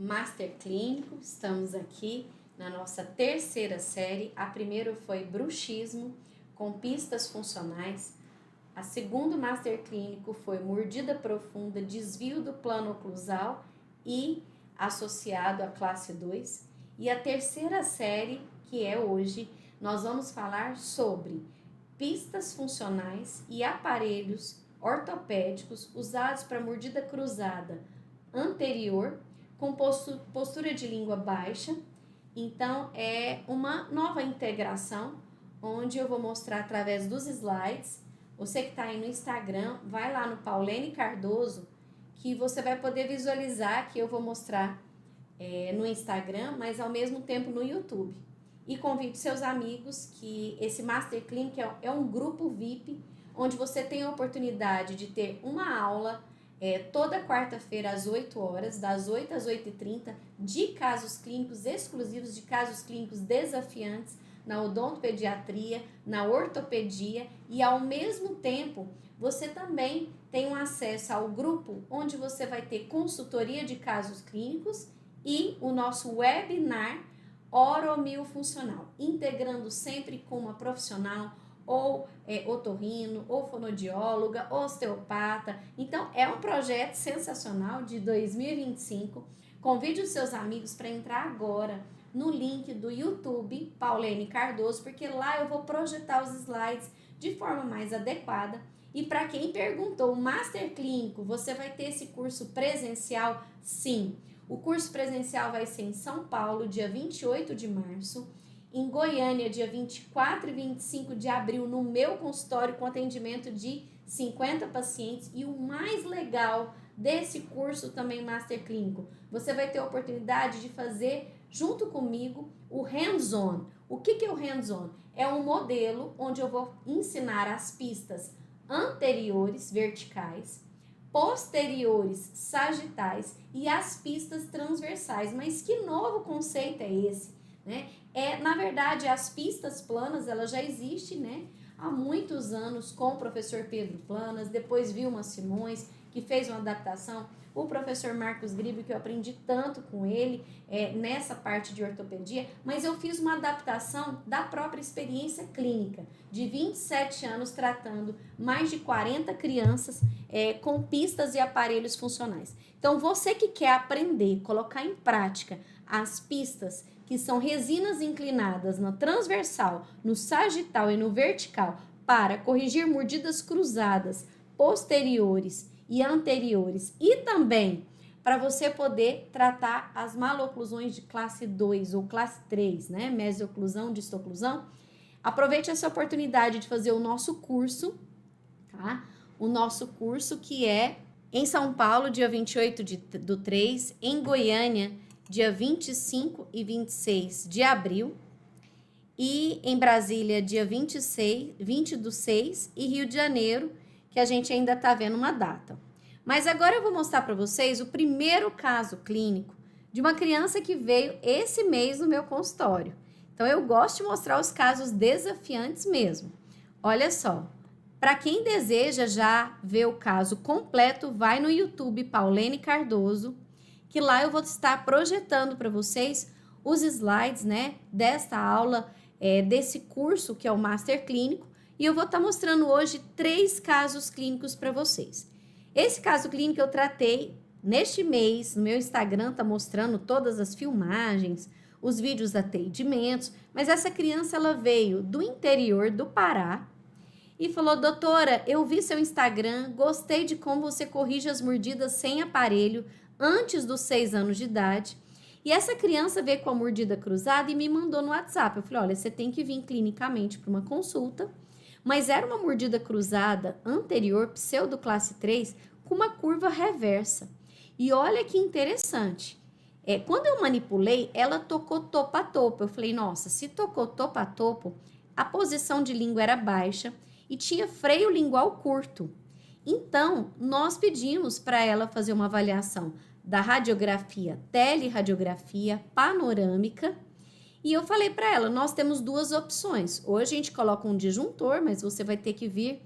Master Clínico, estamos aqui na nossa terceira série. A primeira foi bruxismo com pistas funcionais. A segunda Master Clínico foi mordida profunda, desvio do plano oclusal e associado à classe 2. E a terceira série, que é hoje, nós vamos falar sobre pistas funcionais e aparelhos ortopédicos usados para mordida cruzada anterior com postura de língua baixa. Então, é uma nova integração, onde eu vou mostrar através dos slides. Você que está aí no Instagram, vai lá no Paulene Cardoso, que você vai poder visualizar que eu vou mostrar no Instagram, mas ao mesmo tempo no YouTube. E convide seus amigos que esse Master Clinic é um grupo VIP, onde você tem a oportunidade de ter uma aula toda quarta-feira às 8 horas, das 8 às 8h30, de casos clínicos exclusivos, de casos clínicos desafiantes, na odontopediatria, na ortopedia, e ao mesmo tempo você também tem um acesso ao grupo onde você vai ter consultoria de casos clínicos e o nosso webinar oromiofuncional, integrando sempre com uma profissional, ou otorrino, ou fonodióloga, osteopata. Então, é um projeto sensacional de 2025. Convide os seus amigos para entrar agora no link do YouTube, Paulene Cardoso, porque lá eu vou projetar os slides de forma mais adequada. E para quem perguntou, o Master Clínico, você vai ter esse curso presencial? Sim. O curso presencial vai ser em São Paulo, dia 28 de março. Em Goiânia, dia 24 e 25 de abril, no meu consultório, com atendimento de 50 pacientes. E o mais legal desse curso também, Master Clínico, você vai ter a oportunidade de fazer, junto comigo, o hands-on. O que é o hands-on? É um modelo onde eu vou ensinar as pistas anteriores, verticais, posteriores, sagitais, e as pistas transversais. Mas que novo conceito é esse, né? Na verdade, as pistas planas, ela já existe, né, há muitos anos com o professor Pedro Planas, depois Vilma Simões, que fez uma adaptação, o professor Marcos Gribe, que eu aprendi tanto com ele nessa parte de ortopedia, mas eu fiz uma adaptação da própria experiência clínica, de 27 anos tratando mais de 40 crianças com pistas e aparelhos funcionais. Então, você que quer aprender, colocar em prática as pistas, que são resinas inclinadas no transversal, no sagital e no vertical, para corrigir mordidas cruzadas, posteriores e anteriores, e também para você poder tratar as maloclusões de classe 2 ou classe 3, né? Mesioclusão, distoclusão. Aproveite essa oportunidade de fazer o nosso curso, tá? O nosso curso que é em São Paulo, dia 28 do 3, em Goiânia, dia 25 e 26 de abril, e em Brasília, dia 20 do 6, e Rio de Janeiro, que a gente ainda está vendo uma data. Mas agora eu vou mostrar para vocês o primeiro caso clínico de uma criança que veio esse mês no meu consultório. Então, eu gosto de mostrar os casos desafiantes mesmo. Olha só, para quem deseja já ver o caso completo, vai no YouTube Paulene Cardoso, que lá eu vou estar projetando para vocês os slides, né, desta aula, desse curso que é o Master Clínico, e eu vou estar mostrando hoje 3 casos clínicos para vocês. Esse caso clínico eu tratei neste mês, no meu Instagram está mostrando todas as filmagens, os vídeos atendimentos, mas essa criança ela veio do interior do Pará e falou: doutora, eu vi seu Instagram, gostei de como você corrige as mordidas sem aparelho antes dos 6 anos de idade. E essa criança veio com a mordida cruzada e me mandou no WhatsApp. Eu falei: olha, você tem que vir clinicamente para uma consulta, mas era uma mordida cruzada anterior, pseudo classe 3, com uma curva reversa. E olha que interessante. Quando eu manipulei, ela tocou topo a topo. Eu falei: nossa, se tocou topo a topo, a posição de língua era baixa e tinha freio lingual curto. Então, nós pedimos para ela fazer uma avaliação da radiografia, teleradiografia panorâmica, e eu falei para ela: nós temos 2 opções. Ou a gente coloca um disjuntor, mas você vai ter que vir,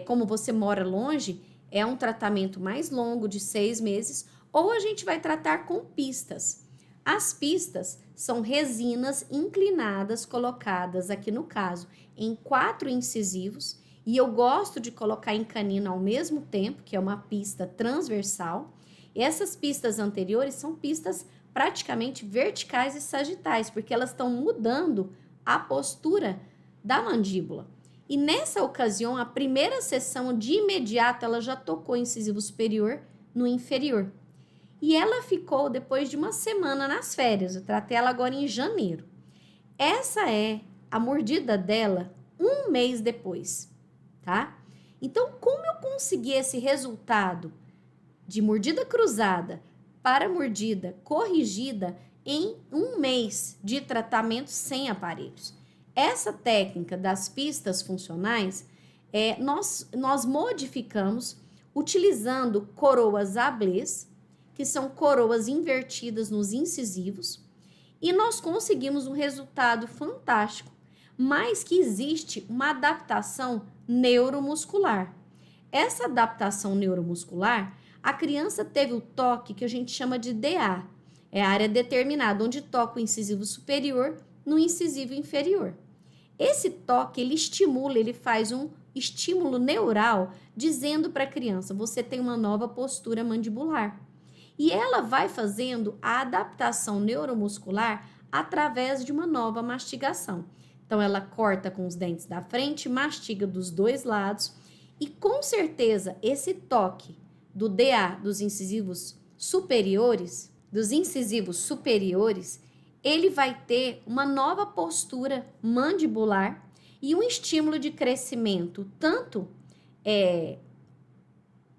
como você mora longe, é um tratamento mais longo, de 6 meses, ou a gente vai tratar com pistas. As pistas são resinas inclinadas colocadas, aqui no caso, em 4 incisivos, e eu gosto de colocar em canino ao mesmo tempo, que é uma pista transversal. E essas pistas anteriores são pistas praticamente verticais e sagitais, porque elas estão mudando a postura da mandíbula. E nessa ocasião, a primeira sessão, de imediato, ela já tocou o incisivo superior no inferior. E ela ficou depois de uma semana nas férias. Eu tratei ela agora em janeiro. Essa é a mordida dela 1 mês depois, tá? Então, como eu consegui esse resultado de mordida cruzada para mordida corrigida em 1 mês de tratamento sem aparelhos? Essa técnica das pistas funcionais, nós modificamos utilizando coroas ablês, que são coroas invertidas nos incisivos, e nós conseguimos um resultado fantástico, mas que existe uma adaptação neuromuscular. Essa adaptação neuromuscular, a criança teve o toque que a gente chama de DA, é a área determinada, onde toca o incisivo superior no incisivo inferior. Esse toque, ele estimula, ele faz um estímulo neural, dizendo para a criança, você tem uma nova postura mandibular. E ela vai fazendo a adaptação neuromuscular através de uma nova mastigação. Então, ela corta com os dentes da frente, mastiga dos 2 lados, e com certeza esse toque do DA dos incisivos superiores, ele vai ter uma nova postura mandibular e um estímulo de crescimento tanto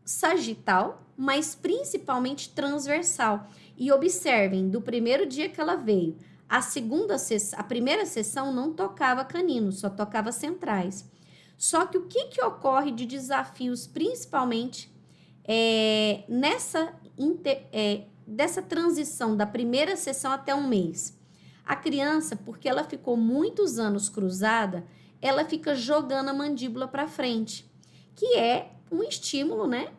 sagital, mas principalmente transversal. E observem, do primeiro dia que ela veio, a primeira sessão não tocava canino, só tocava centrais. Só que o que ocorre de desafios, principalmente dessa transição da primeira sessão até 1 mês? A criança, porque ela ficou muitos anos cruzada, ela fica jogando a mandíbula para frente, que é um estímulo, né,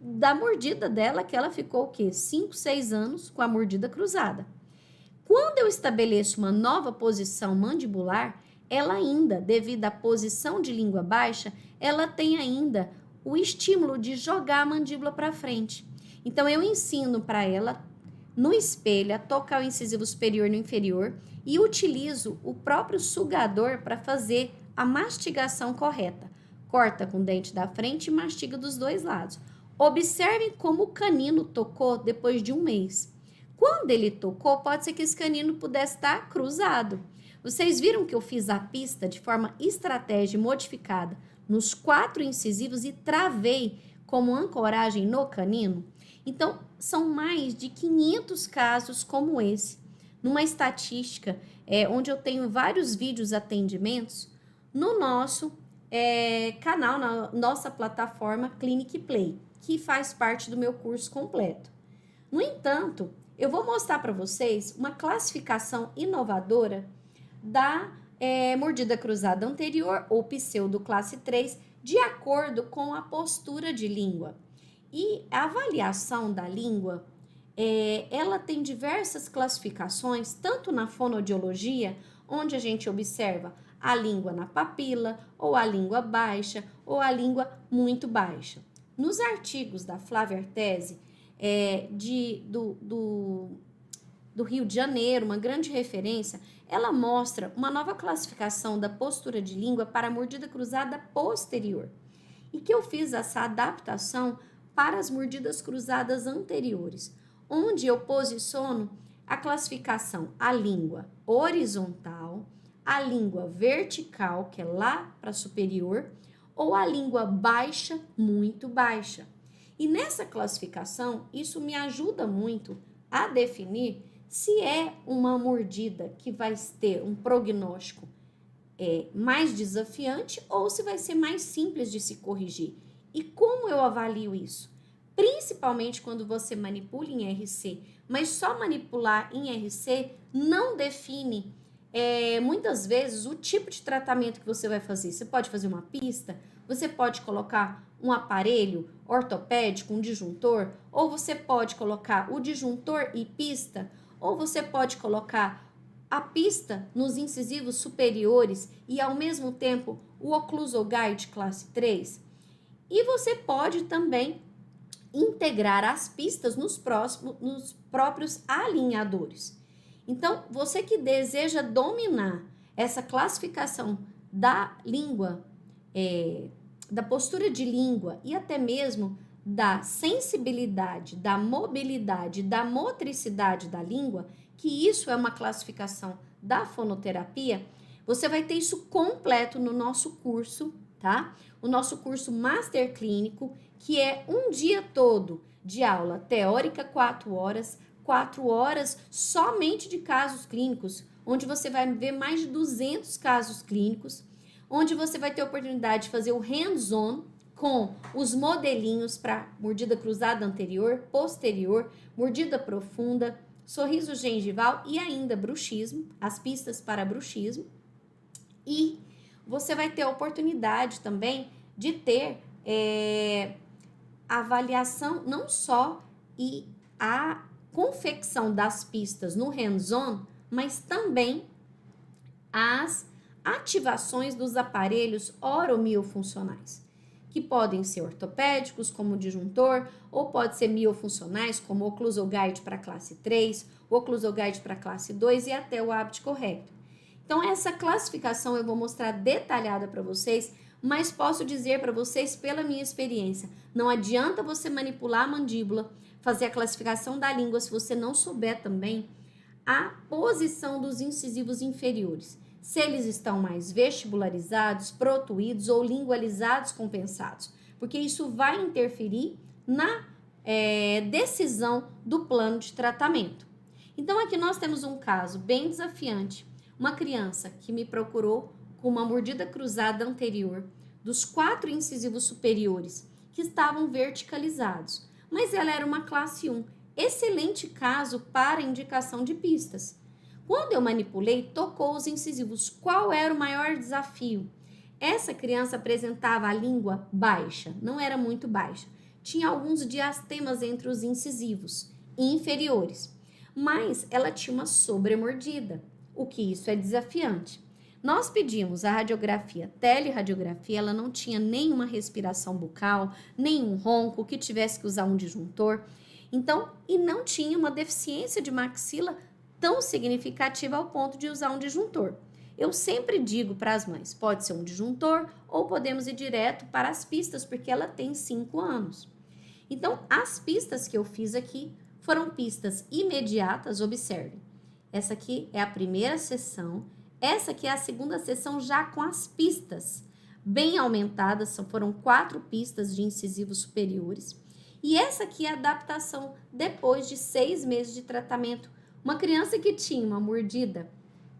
da mordida dela, que ela ficou o quê? 5, 6 anos com a mordida cruzada. Quando eu estabeleço uma nova posição mandibular, ela ainda, devido à posição de língua baixa, ela tem ainda o estímulo de jogar a mandíbula para frente. Então, eu ensino para ela, no espelho, a tocar o incisivo superior no inferior e utilizo o próprio sugador para fazer a mastigação correta. Corta com o dente da frente e mastiga dos 2 lados. Observem como o canino tocou depois de 1 mês. Quando ele tocou, pode ser que esse canino pudesse estar cruzado. Vocês viram que eu fiz a pista de forma estratégica modificada nos 4 incisivos e travei como ancoragem no canino? Então, são mais de 500 casos como esse. Numa estatística onde eu tenho vários vídeos atendimentos no nosso canal, na nossa plataforma Clinic Play, que faz parte do meu curso completo. No entanto, eu vou mostrar para vocês uma classificação inovadora da mordida cruzada anterior, ou pseudo classe 3, de acordo com a postura de língua. E a avaliação da língua, ela tem diversas classificações, tanto na fonoaudiologia, onde a gente observa a língua na papila, ou a língua baixa, ou a língua muito baixa. Nos artigos da Flávia Artesi, do Rio de Janeiro, uma grande referência, ela mostra uma nova classificação da postura de língua para a mordida cruzada posterior. E que eu fiz essa adaptação para as mordidas cruzadas anteriores, onde eu posiciono a classificação, a língua horizontal, a língua vertical, que é lá para superior, ou a língua baixa, muito baixa. E nessa classificação, isso me ajuda muito a definir se é uma mordida que vai ter um prognóstico mais desafiante ou se vai ser mais simples de se corrigir. E como eu avalio isso? Principalmente quando você manipula em RC, mas só manipular em RC não define muitas vezes o tipo de tratamento que você vai fazer. Você pode fazer uma pista, você pode colocar um aparelho ortopédico, um disjuntor, ou você pode colocar o disjuntor e pista, ou você pode colocar a pista nos incisivos superiores e ao mesmo tempo o Occlusal Guide classe 3. E você pode também integrar as pistas nos próprios alinhadores. Então, você que deseja dominar essa classificação da língua, da postura de língua e até mesmo da sensibilidade, da mobilidade, da motricidade da língua, que isso é uma classificação da fonoterapia, você vai ter isso completo no nosso curso, tá? O nosso curso Master Clínico, que é um dia todo de aula teórica, 4 horas somente de casos clínicos, onde você vai ver mais de 200 casos clínicos, onde você vai ter a oportunidade de fazer o hands-on com os modelinhos para mordida cruzada anterior, posterior, mordida profunda, sorriso gengival e ainda bruxismo, as pistas para bruxismo. E você vai ter a oportunidade também de ter avaliação não só e a confecção das pistas no hands-on, mas também as ativações dos aparelhos oromiofuncionais, que podem ser ortopédicos, como o disjuntor, ou pode ser miofuncionais, como o Occlusal Guide para classe 3, o Occlusal Guide para classe 2 e até o Abt Corrector. Então, essa classificação eu vou mostrar detalhada para vocês, mas posso dizer para vocês, pela minha experiência, não adianta você manipular a mandíbula, fazer a classificação da língua, se você não souber também a posição dos incisivos inferiores. Se eles estão mais vestibularizados, protuídos ou lingualizados compensados, porque isso vai interferir na decisão do plano de tratamento. Então, aqui nós temos um caso bem desafiante, uma criança que me procurou com uma mordida cruzada anterior dos 4 incisivos superiores que estavam verticalizados, mas ela era uma classe 1, excelente caso para indicação de pistas. Quando eu manipulei, tocou os incisivos. Qual era o maior desafio? Essa criança apresentava a língua baixa, não era muito baixa. Tinha alguns diastemas entre os incisivos inferiores, mas ela tinha uma sobremordida, o que isso é desafiante. Nós pedimos a radiografia, teleradiografia, ela não tinha nenhuma respiração bucal, nenhum ronco, que tivesse que usar um disjuntor. Então, e não tinha uma deficiência de maxila tão significativa ao ponto de usar um disjuntor. Eu sempre digo para as mães, pode ser um disjuntor ou podemos ir direto para as pistas, porque ela tem 5 anos. Então, as pistas que eu fiz aqui foram pistas imediatas, observem. Essa aqui é a primeira sessão, essa aqui é a segunda sessão já com as pistas bem aumentadas, foram 4 pistas de incisivos superiores. E essa aqui é a adaptação depois de 6 meses de tratamento. Uma criança que tinha uma mordida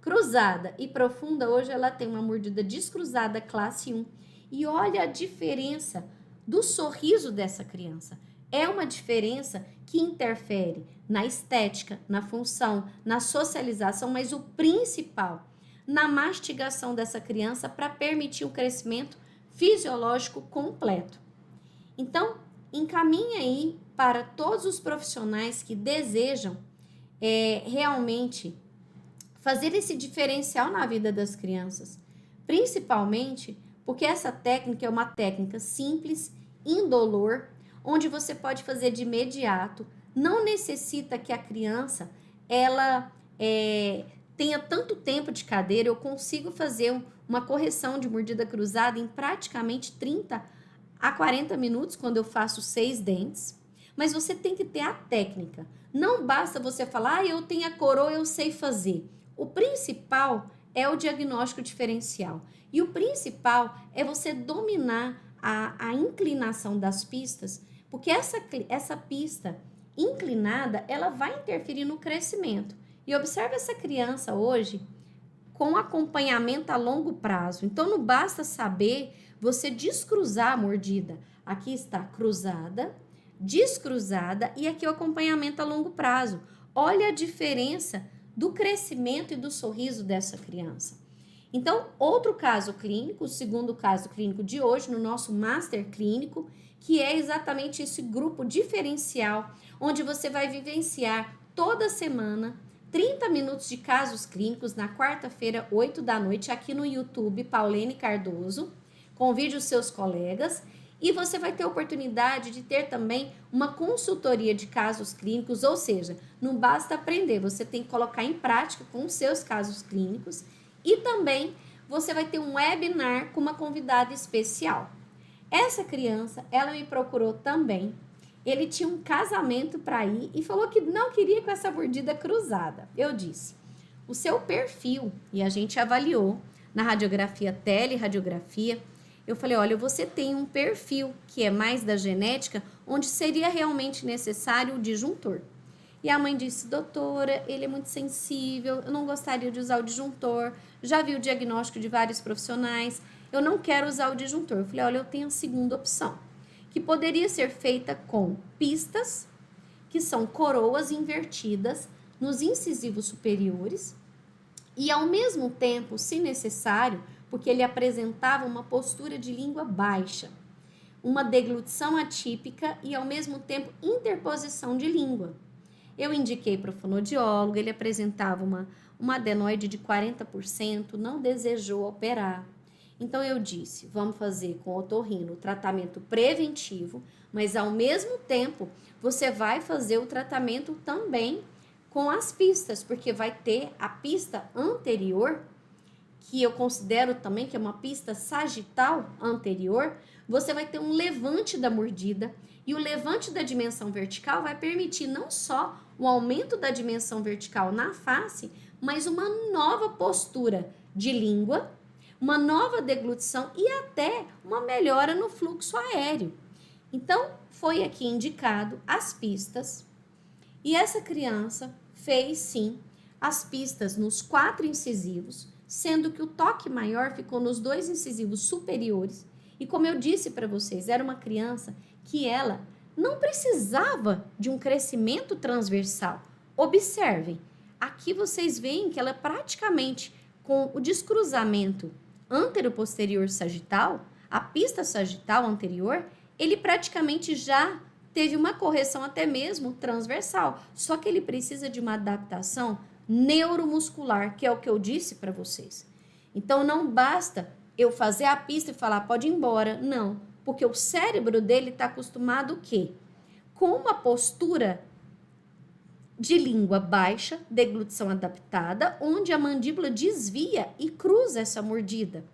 cruzada e profunda, hoje ela tem uma mordida descruzada classe 1. E olha a diferença do sorriso dessa criança. É uma diferença que interfere na estética, na função, na socialização, mas o principal, na mastigação dessa criança para permitir o crescimento fisiológico completo. Então, encaminhe aí para todos os profissionais que desejam realmente fazer esse diferencial na vida das crianças, principalmente porque essa técnica é uma técnica simples, indolor, onde você pode fazer de imediato, não necessita que a criança ela tenha tanto tempo de cadeira. Eu consigo fazer uma correção de mordida cruzada em praticamente 30 a 40 minutos quando eu faço 6 dentes, mas você tem que ter a técnica. Não basta você falar, eu tenho a coroa, eu sei fazer. O principal é o diagnóstico diferencial. E o principal é você dominar a inclinação das pistas, porque essa pista inclinada, ela vai interferir no crescimento. E observe essa criança hoje com acompanhamento a longo prazo. Então, não basta saber você descruzar a mordida. Aqui está cruzada, descruzada e aqui o acompanhamento a longo prazo. Olha a diferença do crescimento e do sorriso dessa criança. Então, outro caso clínico, o segundo caso clínico de hoje, no nosso Master Clínico, que é exatamente esse grupo diferencial, onde você vai vivenciar toda semana 30 minutos de casos clínicos na quarta-feira, 8 da noite, aqui no YouTube, Paulene Cardoso. Convide os seus colegas e você vai ter a oportunidade de ter também uma consultoria de casos clínicos, ou seja, não basta aprender, você tem que colocar em prática com os seus casos clínicos e também você vai ter um webinar com uma convidada especial. Essa criança, ela me procurou também. Ele tinha um casamento para ir e falou que não queria com essa mordida cruzada. Eu disse, o seu perfil, e a gente avaliou na radiografia teleradiografia, eu falei, olha, você tem um perfil que é mais da genética, onde seria realmente necessário o disjuntor. E a mãe disse, doutora, ele é muito sensível, eu não gostaria de usar o disjuntor, já vi o diagnóstico de vários profissionais, eu não quero usar o disjuntor. Eu falei, olha, eu tenho a segunda opção, que poderia ser feita com pistas, que são coroas invertidas nos incisivos superiores, e ao mesmo tempo, se necessário, porque ele apresentava uma postura de língua baixa, uma deglutição atípica e ao mesmo tempo interposição de língua. Eu indiquei para o fonoaudiólogo, ele apresentava uma adenoide de 40%, não desejou operar. Então eu disse, vamos fazer com o otorrino o tratamento preventivo, mas ao mesmo tempo você vai fazer o tratamento também com as pistas, porque vai ter a pista anterior, que eu considero também que é uma pista sagital anterior, você vai ter um levante da mordida, e o levante da dimensão vertical vai permitir não só o aumento da dimensão vertical na face, mas uma nova postura de língua, uma nova deglutição e até uma melhora no fluxo aéreo. Então, foi aqui indicado as pistas, e essa criança fez sim as pistas nos 4 incisivos, sendo que o toque maior ficou nos 2 incisivos superiores. E como eu disse para vocês, era uma criança que ela não precisava de um crescimento transversal. Observem, aqui vocês veem que ela praticamente com o descruzamento antero-posterior sagital, a pista sagital anterior, ele praticamente já teve uma correção até mesmo transversal. Só que ele precisa de uma adaptação neuromuscular, que é o que eu disse para vocês. Então, não basta eu fazer a pista e falar, pode ir embora. Não, porque o cérebro dele está acostumado o quê? Com uma postura de língua baixa, deglutição adaptada, onde a mandíbula desvia e cruza essa mordida.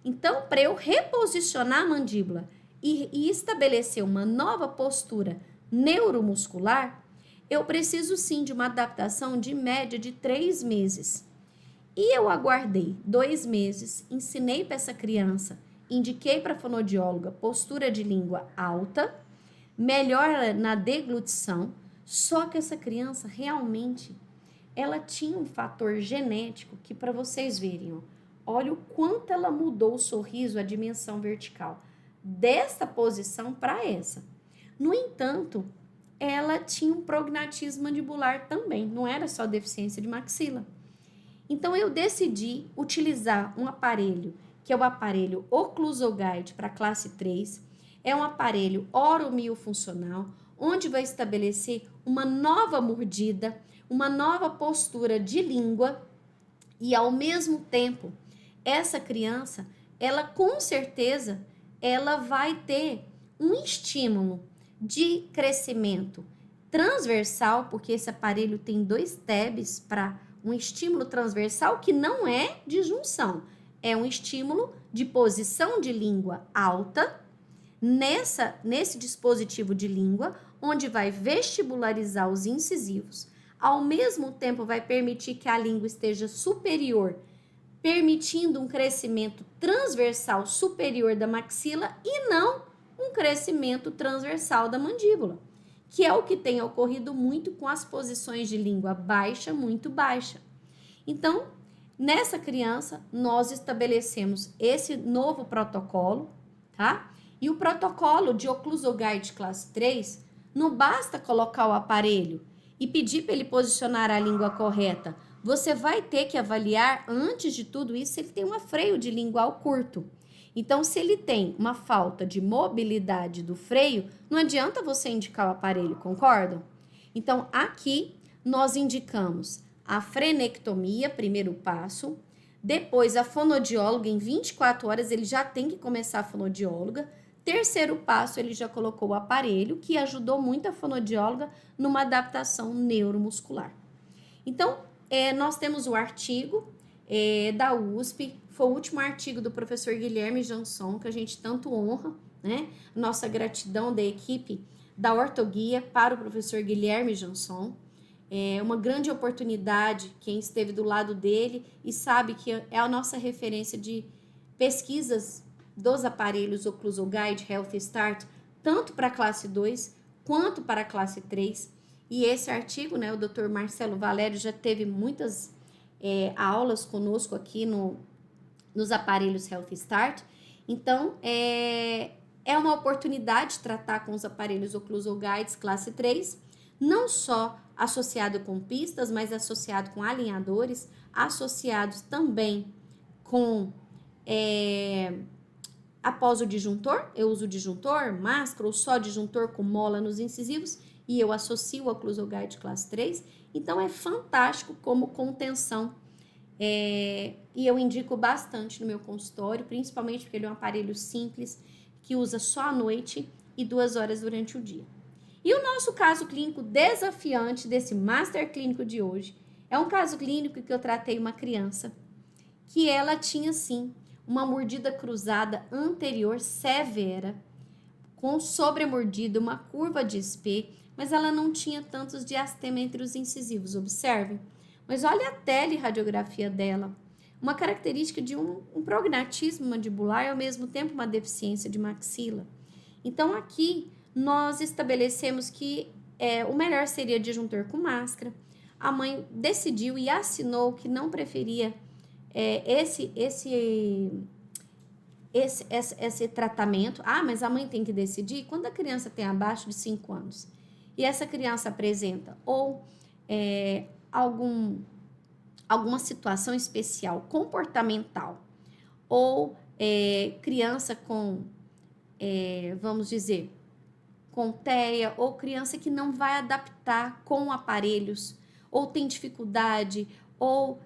Então, para eu reposicionar a mandíbula e estabelecer uma nova postura neuromuscular, eu preciso sim de uma adaptação de média de 3 meses. E eu aguardei 2 meses, ensinei para essa criança, indiquei para a fonoaudióloga postura de língua alta, melhora na deglutição, só que essa criança realmente, ela tinha um fator genético que para vocês verem, ó, olha o quanto ela mudou o sorriso, a dimensão vertical, desta posição para essa. No entanto, ela tinha um prognatismo mandibular também, não era só deficiência de maxila. Então, eu decidi utilizar um aparelho, que é o aparelho Oclusoguide para classe 3, é um aparelho oromiofuncional, onde vai estabelecer uma nova mordida, uma nova postura de língua e, ao mesmo tempo, essa criança, ela com certeza, ela vai ter um estímulo de crescimento transversal, porque esse aparelho tem 2 tabs para um estímulo transversal que não é de junção, é um estímulo de posição de língua alta nesse dispositivo de língua, onde vai vestibularizar os incisivos, ao mesmo tempo vai permitir que a língua esteja superior, permitindo um crescimento transversal superior da maxila e não um crescimento transversal da mandíbula, que é o que tem ocorrido muito com as posições de língua baixa, muito baixa. Então, nessa criança, nós estabelecemos esse novo protocolo, tá? E o protocolo de Oclusoguide classe 3, não basta colocar o aparelho e pedir para ele posicionar a língua correta. você vai ter que avaliar, antes de tudo isso, se ele tem um freio de lingual curto. Então, se ele tem uma falta de mobilidade do freio, não adianta você indicar o aparelho, concordam? Então, aqui nós indicamos a frenectomia, primeiro passo, depois a fonodióloga, em 24 horas ele já tem que começar a fonodióloga. Terceiro passo, ele já colocou o aparelho, que ajudou muito a fonodióloga numa adaptação neuromuscular. Então, nós temos o artigo da USP, foi o último artigo do professor Guilherme Jansson, que a gente tanto honra, né? Nossa gratidão da equipe da Ortoguia para o professor Guilherme Jansson. É uma grande oportunidade, quem esteve do lado dele e sabe que é a nossa referência de pesquisas dos aparelhos Occlusal Guide Health Start, tanto para a classe 2 quanto para a classe 3. E esse artigo, né, o Dr. Marcelo Valério já teve muitas aulas conosco aqui nos aparelhos Health Start. Então, é uma oportunidade de tratar com os aparelhos Occlusal Guides classe 3, não só associado com pistas, mas associado com alinhadores, associados também com após o disjuntor, eu uso disjuntor, máscara ou só disjuntor com mola nos incisivos e eu associo o Occlusal Guide classe 3. Então, é fantástico como contenção e eu indico bastante no meu consultório, principalmente porque ele é um aparelho simples que usa só à noite e 2 horas durante o dia. E o nosso caso clínico desafiante desse Master Clínico de hoje é um caso clínico que eu tratei uma criança que ela tinha, sim, uma mordida cruzada anterior severa, com sobremordida, uma curva de SP, mas ela não tinha tantos diastema entre os incisivos, observem. Mas olha a teleradiografia dela, uma característica de um prognatismo mandibular e ao mesmo tempo uma deficiência de maxila. Então aqui nós estabelecemos que o melhor seria disjuntor com máscara. A mãe decidiu e assinou que não preferia esse tratamento. Mas a mãe tem que decidir quando a criança tem abaixo de 5 anos. E essa criança apresenta ou alguma situação especial comportamental ou criança com, vamos dizer, com TEA, ou criança que não vai adaptar com aparelhos, ou tem dificuldade, ou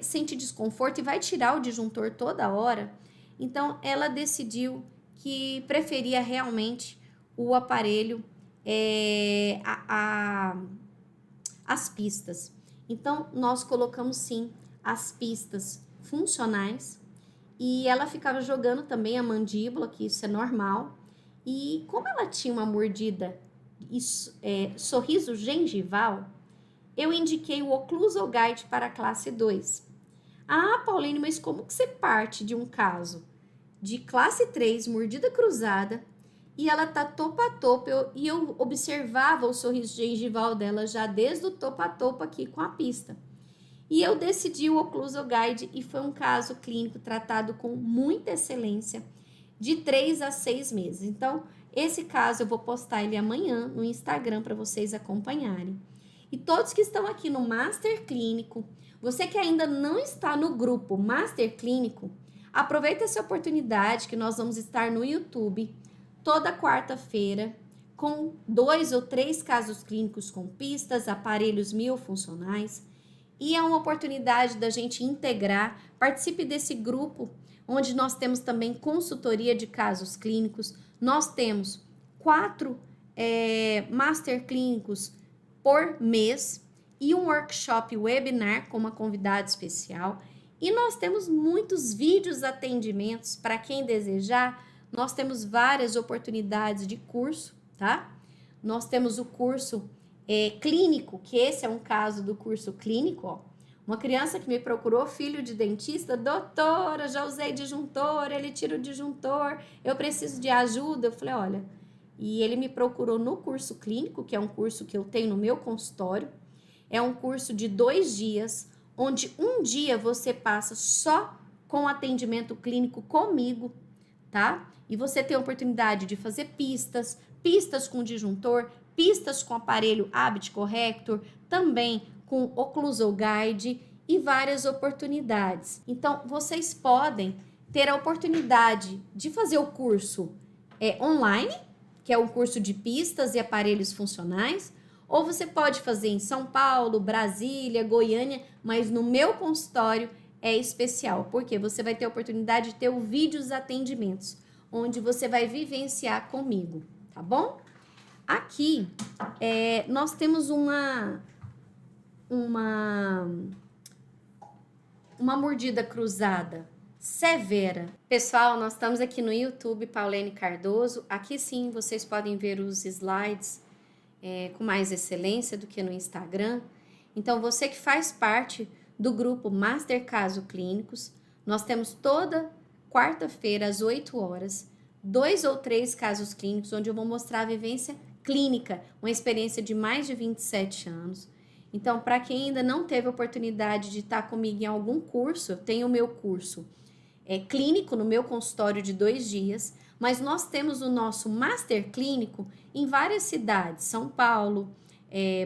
sente desconforto e vai tirar o disjuntor toda hora. Então, ela decidiu que preferia realmente o aparelho, as pistas. Então, nós colocamos sim as pistas funcionais e ela ficava jogando também a mandíbula, que isso é normal. E como ela tinha uma mordida, sorriso gengival, eu indiquei o Occlusal Guide para a classe 2. Pauline, mas como que você parte de um caso de classe 3, mordida cruzada, e ela tá topo a topo, e eu observava o sorriso gengival dela já desde o topo a topo aqui com a pista. E eu decidi o Occlusal Guide e foi um caso clínico tratado com muita excelência, de 3 a 6 meses. Então, esse caso eu vou postar ele amanhã no Instagram para vocês acompanharem. E todos que estão aqui no Master Clínico, você que ainda não está no grupo Master Clínico, aproveita essa oportunidade que nós vamos estar no YouTube toda quarta-feira com 2 ou 3 casos clínicos com pistas, aparelhos miofuncionais. E é uma oportunidade da gente integrar, participe desse grupo, onde nós temos também consultoria de casos clínicos. Nós temos 4 master clínicos por mês e um workshop webinar com uma convidada especial. E nós temos muitos vídeos atendimentos para quem desejar. Nós temos várias oportunidades de curso, tá? Nós temos o curso clínico, que esse é um caso do curso clínico, ó. Uma criança que me procurou, filho de dentista, doutora, já usei disjuntor, ele tira o disjuntor, eu preciso de ajuda. Eu falei, olha, e ele me procurou no curso clínico, que é um curso que eu tenho no meu consultório. É um curso de 2 dias, onde um dia você passa só com atendimento clínico comigo, tá? E você tem a oportunidade de fazer pistas com disjuntor, pistas com aparelho Abit Corrector, também com Occlusal Guide e várias oportunidades. Então, vocês podem ter a oportunidade de fazer o curso online, que é o curso de pistas e aparelhos funcionais, ou você pode fazer em São Paulo, Brasília, Goiânia, mas no meu consultório é especial, porque você vai ter a oportunidade de ter o vídeos atendimentos, onde você vai vivenciar comigo, tá bom? Aqui, nós temos uma mordida cruzada severa. Pessoal, nós estamos aqui no YouTube, Paulene Cardoso. Aqui sim, vocês podem ver os slides com mais excelência do que no Instagram. Então, você que faz parte do grupo Master Caso Clínicos, nós temos toda quarta-feira, às 8 horas, 2 ou 3 casos clínicos, onde eu vou mostrar a vivência clínica, uma experiência de mais de 27 anos. Então, para quem ainda não teve a oportunidade de estar comigo em algum curso, eu tenho o meu curso clínico no meu consultório de 2 dias, mas nós temos o nosso Master Clínico em várias cidades, São Paulo,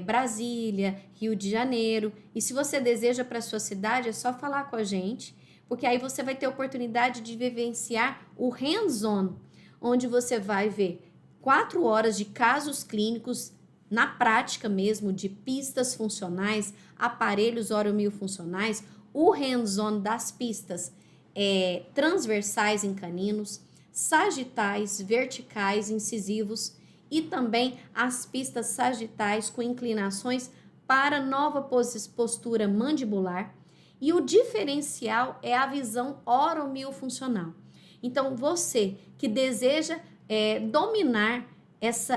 Brasília, Rio de Janeiro. E se você deseja para a sua cidade, é só falar com a gente, porque aí você vai ter a oportunidade de vivenciar o hands-on, onde você vai ver 4 horas de casos clínicos na prática mesmo, de pistas funcionais, aparelhos oromiofuncionais, o hands-on das pistas transversais em caninos, sagitais, verticais, incisivos e também as pistas sagitais com inclinações para nova postura mandibular. E o diferencial é a visão oromiofuncional. Então, você que deseja dominar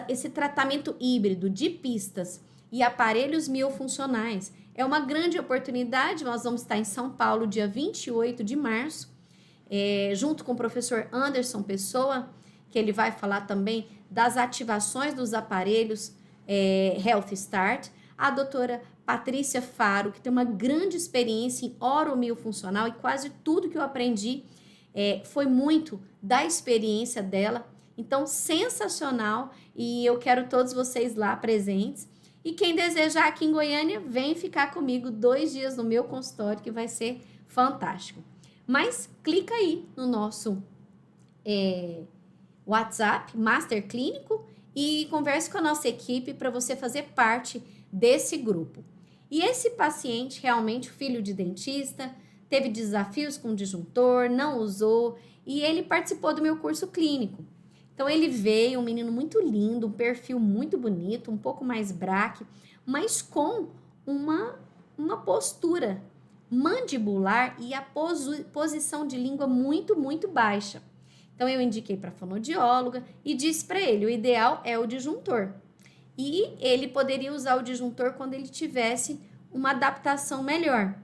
esse tratamento híbrido de pistas e aparelhos miofuncionais, é uma grande oportunidade. Nós vamos estar em São Paulo, dia 28 de março, junto com o professor Anderson Pessoa, que ele vai falar também das ativações dos aparelhos Health Start, a doutora Patrícia Faro, que tem uma grande experiência em oromiofuncional, e quase tudo que eu aprendi foi muito da experiência dela. Então, sensacional, e eu quero todos vocês lá presentes. E quem desejar aqui em Goiânia, vem ficar comigo 2 dias no meu consultório, que vai ser fantástico. Mas clica aí no nosso WhatsApp, Master Clínico, e converse com a nossa equipe para você fazer parte desse grupo. E esse paciente, realmente filho de dentista, teve desafios com o disjuntor, não usou, e ele participou do meu curso clínico. Então, ele veio, um menino muito lindo, um perfil muito bonito, um pouco mais braque, mas com uma postura mandibular e a posição de língua muito, muito baixa. Então, eu indiquei para a fonoaudióloga e disse para ele, o ideal é o disjuntor. E ele poderia usar o disjuntor quando ele tivesse uma adaptação melhor.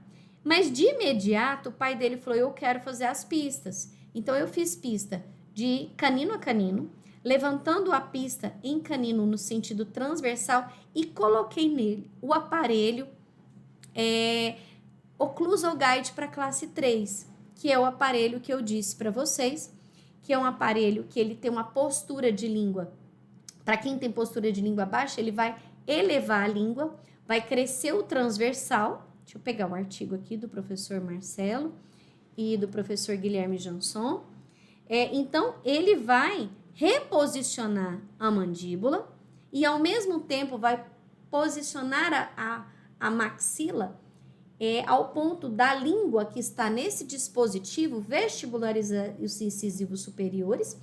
Mas, de imediato, o pai dele falou, eu quero fazer as pistas. Então, eu fiz pista de canino a canino, levantando a pista em canino no sentido transversal e coloquei nele o aparelho Occlusal Guide para classe 3, que é o aparelho que eu disse para vocês, que é um aparelho que ele tem uma postura de língua. Para quem tem postura de língua baixa, ele vai elevar a língua, vai crescer o transversal. Deixa eu pegar o artigo aqui do professor Marcelo e do professor Guilherme Jansson. Então, ele vai reposicionar a mandíbula e, ao mesmo tempo, vai posicionar a maxila ao ponto da língua que está nesse dispositivo vestibularizar os incisivos superiores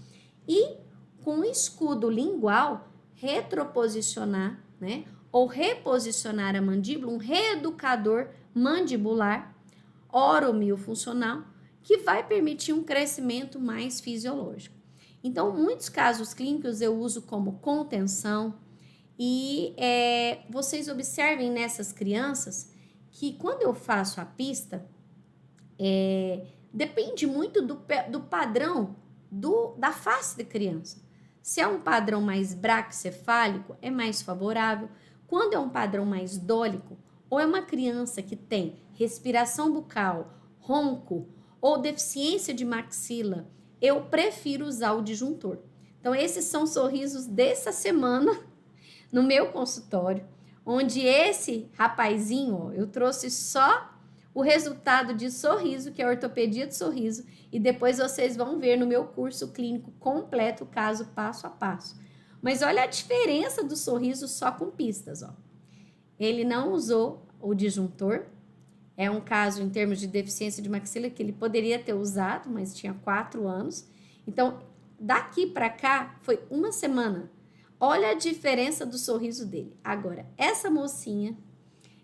e, com o escudo lingual, retroposicionar, né? Ou reposicionar a mandíbula, um reeducador mandibular oromiofuncional, que vai permitir um crescimento mais fisiológico. Então, muitos casos clínicos eu uso como contenção e vocês observem nessas crianças que quando eu faço a pista, depende muito do padrão da face da criança. Se é um padrão mais braquicefálico, é mais favorável. Quando é um padrão mais dólico, ou é uma criança que tem respiração bucal, ronco, ou deficiência de maxila, eu prefiro usar o disjuntor. Então, esses são sorrisos dessa semana no meu consultório, onde esse rapazinho, ó, eu trouxe só o resultado de sorriso, que é a ortopedia de sorriso, e depois vocês vão ver no meu curso clínico completo o caso passo a passo. Mas olha a diferença do sorriso só com pistas, ó. Ele não usou o disjuntor, é um caso em termos de deficiência de maxila que ele poderia ter usado, mas tinha 4 anos. Então, daqui para cá foi 1 semana. Olha a diferença do sorriso dele. Agora, essa mocinha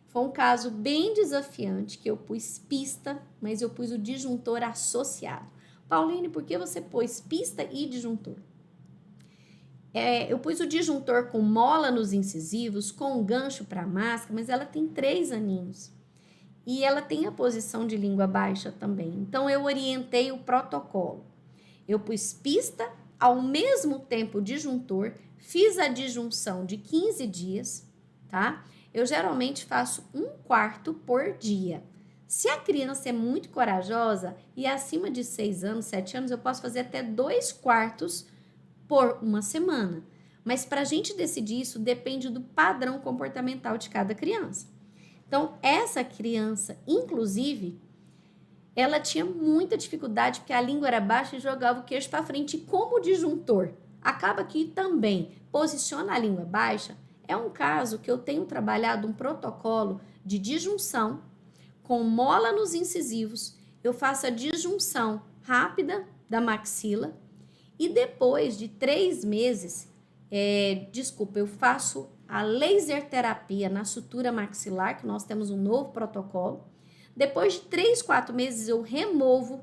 foi um caso bem desafiante, que eu pus pista, mas eu pus o disjuntor associado. Pauline, por que você pôs pista e disjuntor? Eu pus o disjuntor com mola nos incisivos, com gancho para máscara, mas ela tem 3 aninhos. E ela tem a posição de língua baixa também. Então, eu orientei o protocolo. Eu pus pista, ao mesmo tempo disjuntor, fiz a disjunção de 15 dias, tá? Eu geralmente faço 1/4 por dia. Se a criança é muito corajosa e acima de 6 anos, 7 anos, eu posso fazer até 2/4 por 1 semana. Mas para a gente decidir isso, depende do padrão comportamental de cada criança. Então, essa criança, inclusive, ela tinha muita dificuldade porque a língua era baixa e jogava o queixo para frente. E como disjuntor acaba que também posiciona a língua baixa, é um caso que eu tenho trabalhado um protocolo de disjunção com mola nos incisivos. Eu faço a disjunção rápida da maxila e depois de 3 meses, eu faço a laser terapia na sutura maxilar, que nós temos um novo protocolo. Depois de 3, 4 meses, eu removo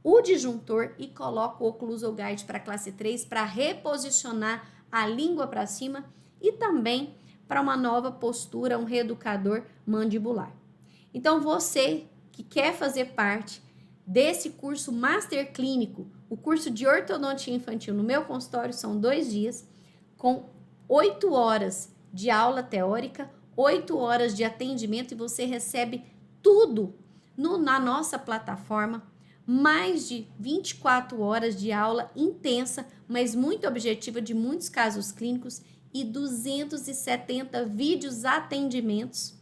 o disjuntor e coloco o oclusal guide para classe 3 para reposicionar a língua para cima e também para uma nova postura, um reeducador mandibular. Então, você que quer fazer parte desse curso Master Clínico, o curso de ortodontia infantil no meu consultório são 2 dias, com 8 horas de aula teórica, 8 horas de atendimento e você recebe tudo na nossa plataforma, mais de 24 horas de aula intensa, mas muito objetiva de muitos casos clínicos e 270 vídeos atendimentos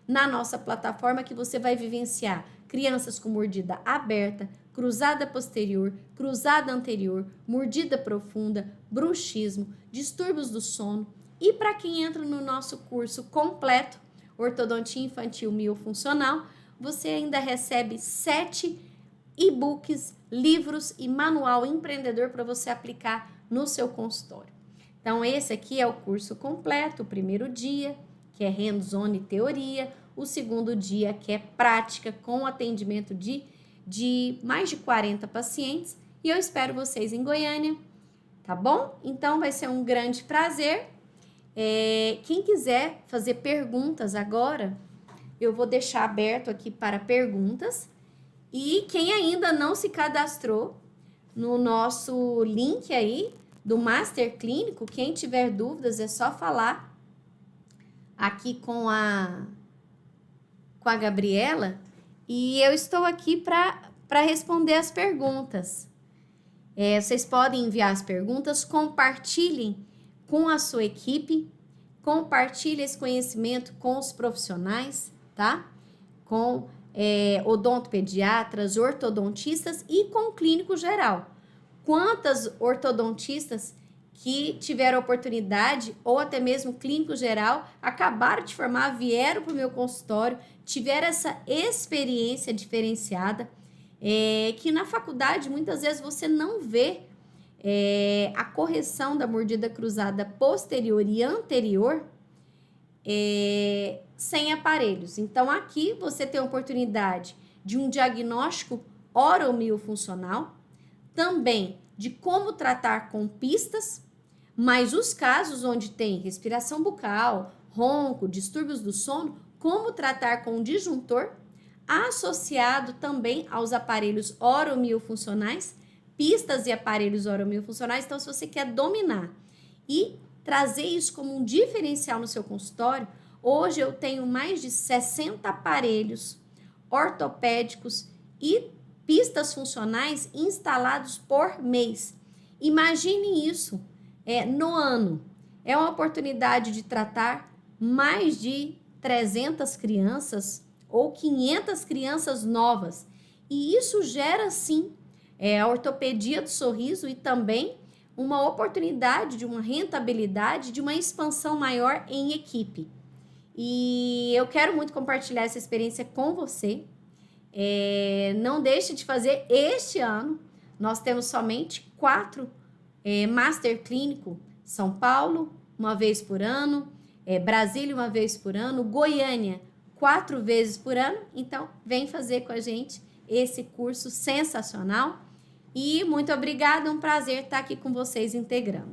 na nossa plataforma que você vai vivenciar crianças com mordida aberta, cruzada posterior, cruzada anterior, mordida profunda, bruxismo, distúrbios do sono. E para quem entra no nosso curso completo, Ortodontia Infantil Miofuncional, você ainda recebe 7 e-books, livros e manual empreendedor para você aplicar no seu consultório. Então, esse aqui é o curso completo, o primeiro dia, que é hands-on e teoria, o segundo dia, que é prática com atendimento de mais de 40 pacientes, e eu espero vocês em Goiânia, tá bom? Então, vai ser um grande prazer. Quem quiser fazer perguntas agora, eu vou deixar aberto aqui para perguntas. E quem ainda não se cadastrou no nosso link aí do Master Clínico, quem tiver dúvidas é só falar aqui com a Gabriela e eu estou aqui para responder as perguntas. Vocês podem enviar as perguntas, compartilhem com a sua equipe, compartilhe esse conhecimento com os profissionais, tá? Com odontopediatras, ortodontistas e com o clínico geral. Quantas ortodontistas que tiveram oportunidade, ou até mesmo clínico geral, acabaram de formar, vieram para o meu consultório, tiveram essa experiência diferenciada, que na faculdade muitas vezes você não vê a correção da mordida cruzada posterior e anterior sem aparelhos. Então, aqui você tem a oportunidade de um diagnóstico oromiofuncional, também de como tratar com pistas, mas os casos onde tem respiração bucal, ronco, distúrbios do sono, como tratar com disjuntor, associado também aos aparelhos oromiofuncionais, pistas e aparelhos oromiofuncionais. Então, se você quer dominar e trazer isso como um diferencial no seu consultório, hoje eu tenho mais de 60 aparelhos ortopédicos e pistas funcionais instalados por mês. Imagine isso no ano. É uma oportunidade de tratar mais de 300 crianças ou 500 crianças novas. E isso gera, sim, a ortopedia do sorriso e também uma oportunidade de uma rentabilidade, de uma expansão maior em equipe. E eu quero muito compartilhar essa experiência com você. Não deixe de fazer este ano. Nós temos somente 4 Master Clínico. São Paulo, uma vez por ano. Brasília, uma vez por ano. Goiânia, 4 vezes por ano. Então, vem fazer com a gente esse curso sensacional. E muito obrigada, é um prazer estar aqui com vocês integrando.